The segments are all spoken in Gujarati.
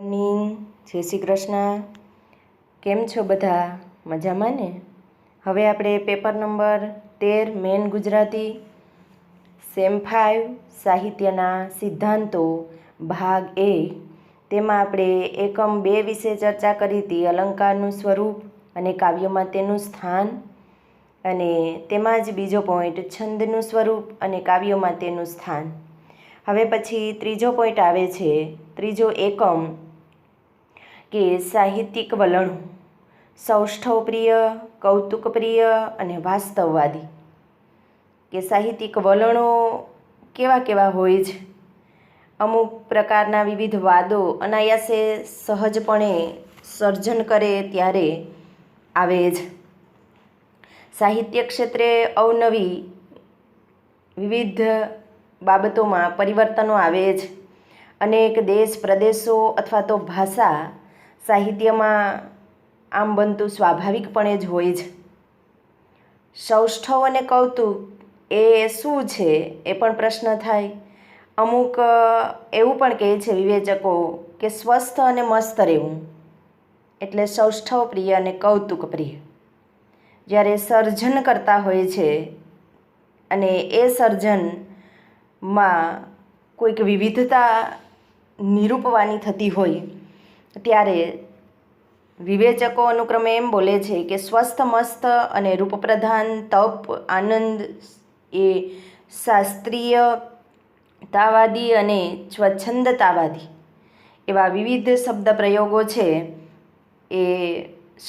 મોર્નિંગ, જય શ્રી કૃષ્ણ. કેમ છો બધા? મજામાં ને? હવે આપણે paper number 13 main Gujarati sem 5 સાહિત્યના સિદ્ધાંતો ભાગ એ, તેમાં આપણે એકમ 2 વિશે ચર્ચા કરી હતી, અલંકારનું સ્વરૂપ અને કાવ્યમાં તેનું સ્થાન. અને તેમાં જ બીજો પોઈન્ટ, છંદનું સ્વરૂપ અને કાવ્યમાં તેનું સ્થાન. હવે પછી ત્રીજો પોઈન્ટ આવે છે, ત્રીજો એકમ, કે સાહિત્યિક વલણો, સૌષ્ઠવપ્રિય, કૌતુકપ્રિય અને વાસ્તવવાદી. કે સાહિત્યિક વલણો કેવા કેવા હોય છે. અમુક પ્રકારના વિવિધ વાદો અનાયાસે સહજપણે સર્જન કરે ત્યારે આવે જ. સાહિત્ય ક્ષેત્રે અવનવી વિવિધ બાબતોમાં પરિવર્તનો આવે જ. અનેક દેશ પ્રદેશો અથવા તો ભાષા સાહિત્યમાં આમ બનતું સ્વાભાવિકપણે જ હોય જ. સૌષ્ઠવ અને કૌતુક એ શું છે એ પણ પ્રશ્ન થાય. અમુક એવું પણ કહે છે વિવેચકો કે સ્વસ્થ અને મસ્ત રહેવું એટલે સૌષ્ઠવ પ્રિય અને કૌતુક પ્રિય. જ્યારે સર્જન કરતા હોય છે અને એ સર્જનમાં કોઈક વિવિધતા નિરૂપવાની થતી હોય ત્યારે વિવેચકો અનુક્રમે એમ બોલે છે કે સ્વસ્થ મસ્ત અને રૂપપ્રધાન, તપ, આનંદ એ શાસ્ત્રીયતાવાદી અને સ્વચ્છંદતાવાદી એવા વિવિધ શબ્દ પ્રયોગો છે એ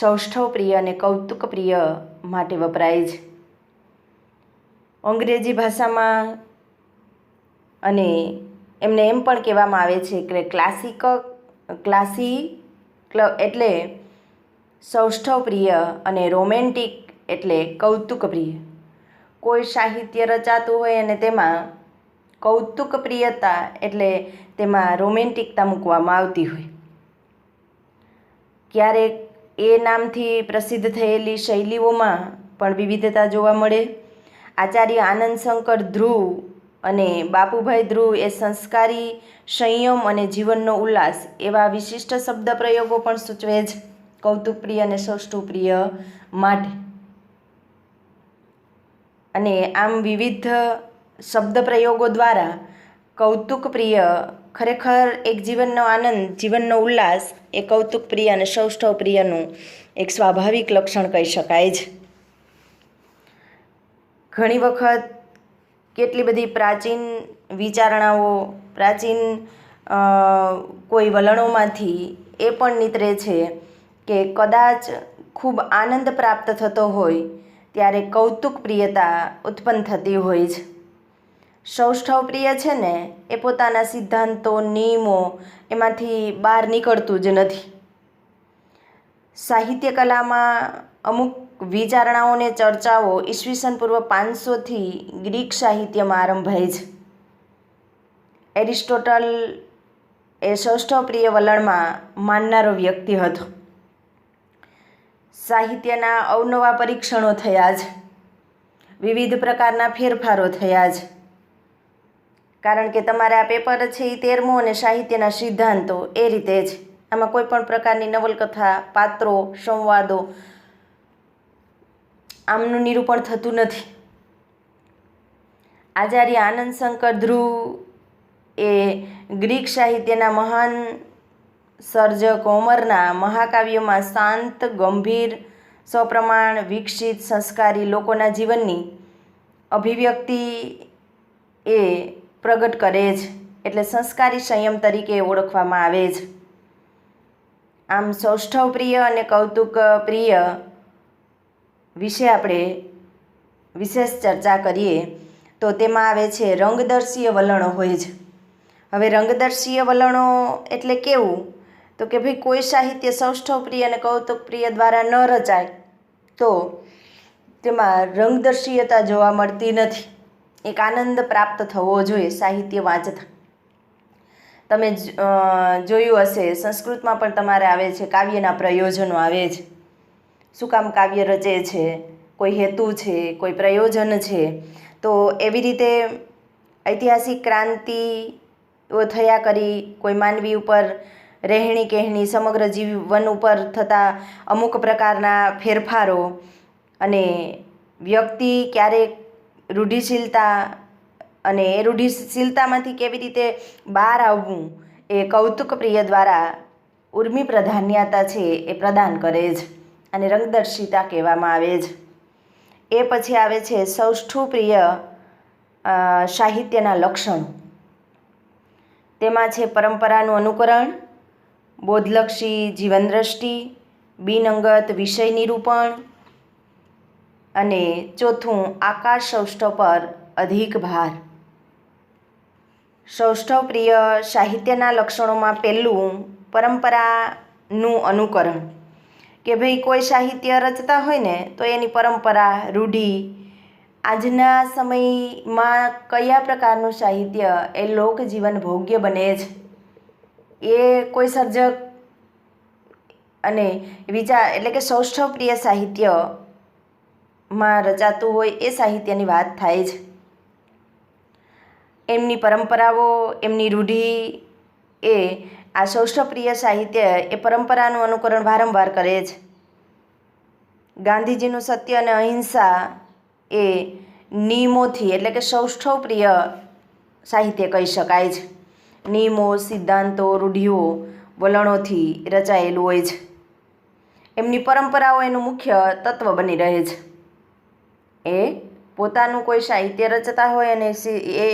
સૌષ્ઠવપ્રિય અને કૌતુકપ્રિય માટે વપરાય છે. અંગ્રેજી ભાષામાં અને એમને એમ પણ કહેવામાં આવે છે કે ક્લાસિક એટલે સૌષ્ઠવપ્રિય અને રોમેન્ટિક એટલે કૌતુકપ્રિય. કોઈ સાહિત્ય રચાતું હોય અને તેમાં કૌતુકપ્રિયતા એટલે તેમાં રોમેન્ટિકતા મૂકવામાં આવતી હોય. ક્યારેક એ નામથી પ્રસિદ્ધ થયેલી શૈલીઓમાં પણ વિવિધતા જોવા મળે. આચાર્ય આનંદ શંકર ધ્રુવ અને બાપુભાઈ ધ્રુવ એ સંસ્કારી, સંયમ અને જીવનનો ઉલ્લાસ એવા વિશિષ્ટ શબ્દ પ્રયોગો પણ સૂચવે છે કૌતુકપ્રિય અને સૌષ્ઠવપ્રિય માટે. અને આમ વિવિધ શબ્દ પ્રયોગો દ્વારા કૌતુકપ્રિય ખરેખર એક જીવનનો આનંદ, જીવનનો ઉલ્લાસ એ કૌતુકપ્રિય અને સૌષ્ઠવપ્રિયનું એક સ્વાભાવિક લક્ષણ કહી શકાય છે. ઘણી વખત કેટલી બધી પ્રાચીન વિચારણાઓ, પ્રાચીન કોઈ વલણોમાંથી એ પણ નીતરે છે કે કદાચ ખૂબ આનંદ પ્રાપ્ત થતો હોય ત્યારે કૌતુકપ્રિયતા ઉત્પન્ન થતી હોય છે. સૌષ્ઠવપ્રિય છે ને એ પોતાના સિદ્ધાંતો, નિયમો એમાંથી બહાર નીકળતું જ નથી. સાહિત્ય કલામાં અમુક વિચારણાઓને ચર્ચાઓ ઈસવીસન પૂર્વ 500થી ગ્રીક સાહિત્યમાં આરંભાય છે. એરિસ્ટોટલ એ સૌષ્ઠવપ્રિય વલણમાં માનનારો વ્યક્તિ હતો. સાહિત્યના અવનવા પરીક્ષણો થયા છે, વિવિધ પ્રકારના ફેરફારો થયા છે. કારણ કે તમારે આ પેપર છે એ 13મું અને સાહિત્યના સિદ્ધાંતો એ રીતે જ. આમાં કોઈ પણ પ્રકારની નવલકથા, પાત્રો, સંવાદો આમનું નિરૂપણ થતું નથી. આચાર્ય આનંદ શંકર ધ્રુવ એ ગ્રીક સાહિત્યના મહાન સર્જક હોમરના મહાકાવ્યમાં શાંત, ગંભીર, સપ્રમાણ, વિકસિત, સંસ્કારી લોકોના જીવનની અભિવ્યક્તિ એ પ્રગટ કરે છે એટલે સંસ્કારી સંયમ તરીકે ઓળખવામાં આવે છે. આમ સૌષ્ઠવપ્રિય અને કૌતુકપ્રિય વિશે આપણે વિશેષ ચર્ચા કરીએ તો તેમાં આવે છે રંગદર્શીય વલણો હોય છે. હવે રંગદર્શીય વલણો એટલે કેવું? તો કે ભાઈ કોઈ સાહિત્ય સૌષ્ઠવપ્રિય અને કૌતુકપ્રિય દ્વારા ન રચાય તો તેમાં રંગદર્શીયતા જોવા મળતી નથી. એક આનંદ પ્રાપ્ત થવો જોઈએ સાહિત્ય વાંચતા. તમે જોયું હશે સંસ્કૃતમાં પણ તમારે આવે છે કાવ્યના પ્રયોજનો આવે છે. શું કામ કાવ્ય રચે છે, કોઈ હેતુ છે, કોઈ પ્રયોજન છે. તો એવી રીતે ઐતિહાસિક ક્રાંતિઓ થયા કરી, કોઈ માનવી ઉપર રહેણી કહેણી, સમગ્ર જીવન ઉપર થતા અમુક પ્રકારના ફેરફારો અને વ્યક્તિ ક્યારેક રૂઢિશીલતા અને એ રૂઢિશીલતામાંથી કેવી રીતે બહાર આવવું એ કૌતુકપ્રિય દ્વારા ઉર્મિ પ્રાધાન્યતા છે એ પ્રદાન કરે છે અને રંગદર્શિતા કહેવામાં આવે છે. એ પછી આવે છે સૌષ્ઠવપ્રિય સાહિત્યના લક્ષણો. તેમાં છે પરંપરાનું અનુકરણ, બોધલક્ષી જીવનદ્રષ્ટિ, બિનઅંગત વિષય નિરૂપણ અને ચોથું આકાશ સૌષ્ઠવ પર અધિક ભાર. સૌષ્ઠવપ્રિય સાહિત્યના લક્ષણોમાં પહેલું પરંપરાનું અનુકરણ, કે ભાઈ કોઈ સાહિત્ય રચતા હોય ને તો એની પરંપરા, રૂઢિ, આજના સમયમાં કયા પ્રકારનું સાહિત્ય એ લોકજીવન ભોગ્ય બને છે એ કોઈ સર્જક અને વિચાર એટલે કે સૌષ્ઠવપ્રિય સાહિત્યમાં રચાતું હોય એ સાહિત્યની વાત થાય છે. એમની પરંપરાઓ, એમની રૂઢિ એ આ સૌષ્ઠવપ્રિય સાહિત્ય એ પરંપરાનું અનુકરણ વારંવાર કરે છે. ગાંધીજીનું સત્ય અને અહિંસા એ નિયમોથી એટલે કે સૌષ્ઠવપ્રિય સાહિત્ય કહી શકાય છે. નિયમો, સિદ્ધાંતો, રૂઢિઓ, વલણોથી રચાયેલું હોય છે. એમની પરંપરાઓ એનું મુખ્ય તત્વ બની રહે છે. એ પોતાનું કોઈ સાહિત્ય રચતા હોય અને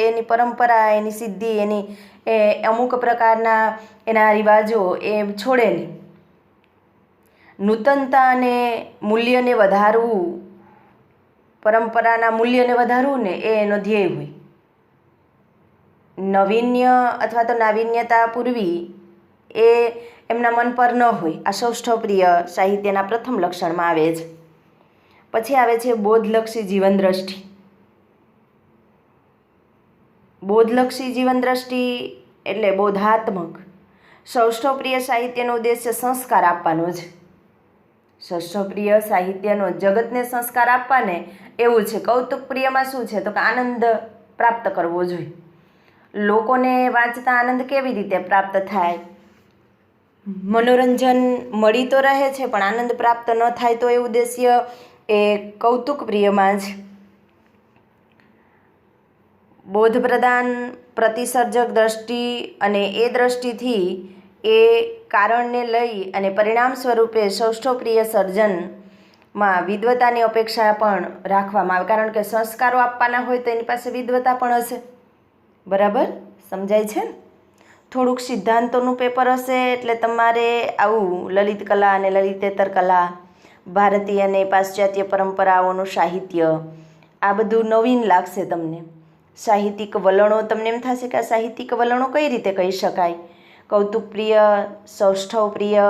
એની પરંપરા, એની સિદ્ધિ, એની એ અમુક પ્રકારના એના રિવાજો એ છોડે નહીં. નૂતનતા અને મૂલ્યને વધારવું, પરંપરાના મૂલ્યને વધારવું ને એ એનો ધ્યેય હોય. નવીન્ય અથવા તો નાવીન્યતા પૂરવી એ એમના મન પર ન હોય. આ સૌષ્ઠવપ્રિય સાહિત્યના પ્રથમ લક્ષણમાં આવે છે. પછી આવે છે બોધલક્ષી જીવનદ્રષ્ટિ. બોધલક્ષી જીવનદ્રષ્ટિ એટલે બોધાત્મક. સૌષ્ઠવપ્રિય સાહિત્યનો ઉદ્દેશ્ય સંસ્કાર આપવાનો છે. સૌષ્ઠવપ્રિય સાહિત્યનો જગતને સંસ્કાર આપવાને એવું છે. કૌતુકપ્રિયમાં શું છે તો કે આનંદ પ્રાપ્ત કરવો જોઈએ. લોકોને વાંચતા આનંદ કેવી રીતે પ્રાપ્ત થાય? મનોરંજન મળી તો રહે છે પણ આનંદ પ્રાપ્ત ન થાય તો એ ઉદ્દેશ્ય એ કૌતુકપ્રિયમાં જ. બોધપ્રદાન, પ્રતિસર્જક દ્રષ્ટિ અને એ દ્રષ્ટિથી એ કારણને લઈ અને પરિણામ સ્વરૂપે સૌષ્ઠવપ્રિય સર્જનમાં વિદ્વતાની અપેક્ષા પણ રાખવામાં આવે. કારણ કે સંસ્કારો આપવાના હોય તો એની પાસે વિદ્વતા પણ હશે. બરાબર સમજાય છે? થોડુંક સિદ્ધાંતોનું પેપર હશે એટલે તમારે આવું લલિત કલા અને લલિતેતર કલા, ભારતીય અને પાશ્ચાત્ય પરંપરાઓનું સાહિત્ય, આ બધું નવીન લાગશે તમને. સાહિત્યિક વલણો તમને એમ થશે કે આ સાહિત્યિક વલણો કઈ રીતે કહી શકાય? કૌતુકપ્રિય, સૌષ્ઠવપ્રિય,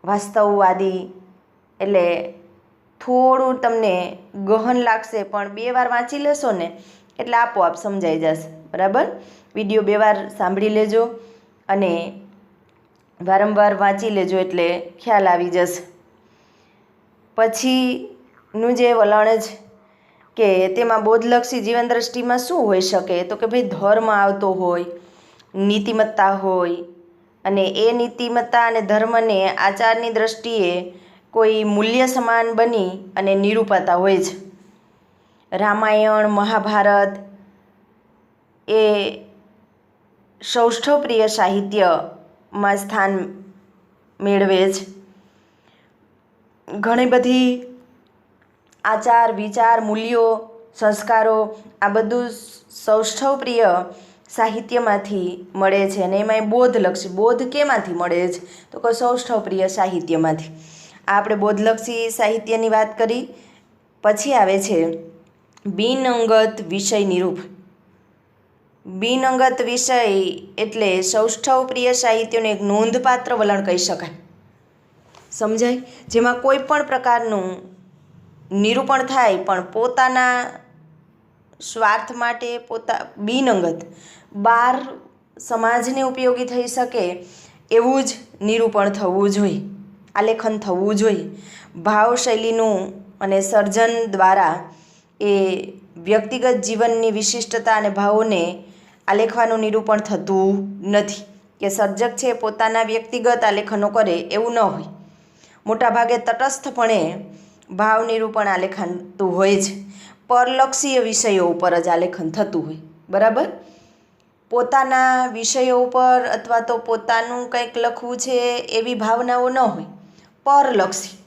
વાસ્તવવાદી, એટલે થોડું તમને ગહન લાગશે પણ 2 વાર વાંચી લેશો ને એટલે આપોઆપ સમજાઈ જશે. બરાબર? વિડીયો 2 વાર સાંભળી લેજો અને વારંવાર વાંચી લેજો એટલે ખ્યાલ આવી જશે. પછીનું જે વલણ જ કે તેમાં બોધલક્ષી જીવનદ્રષ્ટિમાં શું હોઈ શકે તો કે ભાઈ ધર્મ આવતો હોય, નીતિમત્તા હોય અને એ નીતિમત્તા અને ધર્મને આચારની દ્રષ્ટિએ કોઈ મૂલ્ય સમાન બની અને નિરૂપાતા હોય છે. રામાયણ, મહાભારત એ સૌષ્ઠવપ્રિય સાહિત્યમાં સ્થાન મેળવે છે. ઘણી બધી આચાર, વિચાર, મૂલ્યો, સંસ્કારો આ બધું સૌષ્ઠવપ્રિય સાહિત્યમાંથી મળે છે. અને એમાંય બોધલક્ષી. બોધ કેમાંથી મળે છે તો કે સૌષ્ઠવપ્રિય સાહિત્યમાંથી. આપણે બોધલક્ષી સાહિત્યની વાત કરી. પછી આવે છે બિનઅંગત વિષય નિરૂપ. બિનઅંગત વિષય એટલે સૌષ્ઠવપ્રિય સાહિત્યનું એક નોંધપાત્ર વલણ કહી શકાય. સમજાય? જેમાં કોઈ પણ પ્રકારનું નિરૂપણ થાય પણ પોતાના સ્વાર્થ માટે બિનઅંગત, બહાર સમાજને ઉપયોગી થઈ શકે એવું જ નિરૂપણ થવું જોઈએ, આલેખન થવું જોઈએ. ભાવશૈલીનું અને સર્જન દ્વારા એ વ્યક્તિગત જીવનની વિશિષ્ટતા અને ભાવોને આલેખવાનું નિરૂપણ થતું નથી. કે સર્જક છે પોતાના વ્યક્તિગત આલેખનો કરે એવું ન હોય. મોટાભાગે તટસ્થપણે ભાવ નિરૂપણ આલેખાતું હોય છે. પરલક્ષીય વિષયો ઉપર જ આલેખન થતું હોય. બરાબર. પોતાના વિષયો ઉપર અથવા તો પોતાનું કંઈક લખવું છે એવી ભાવનાઓ ન હોય. પરલક્ષી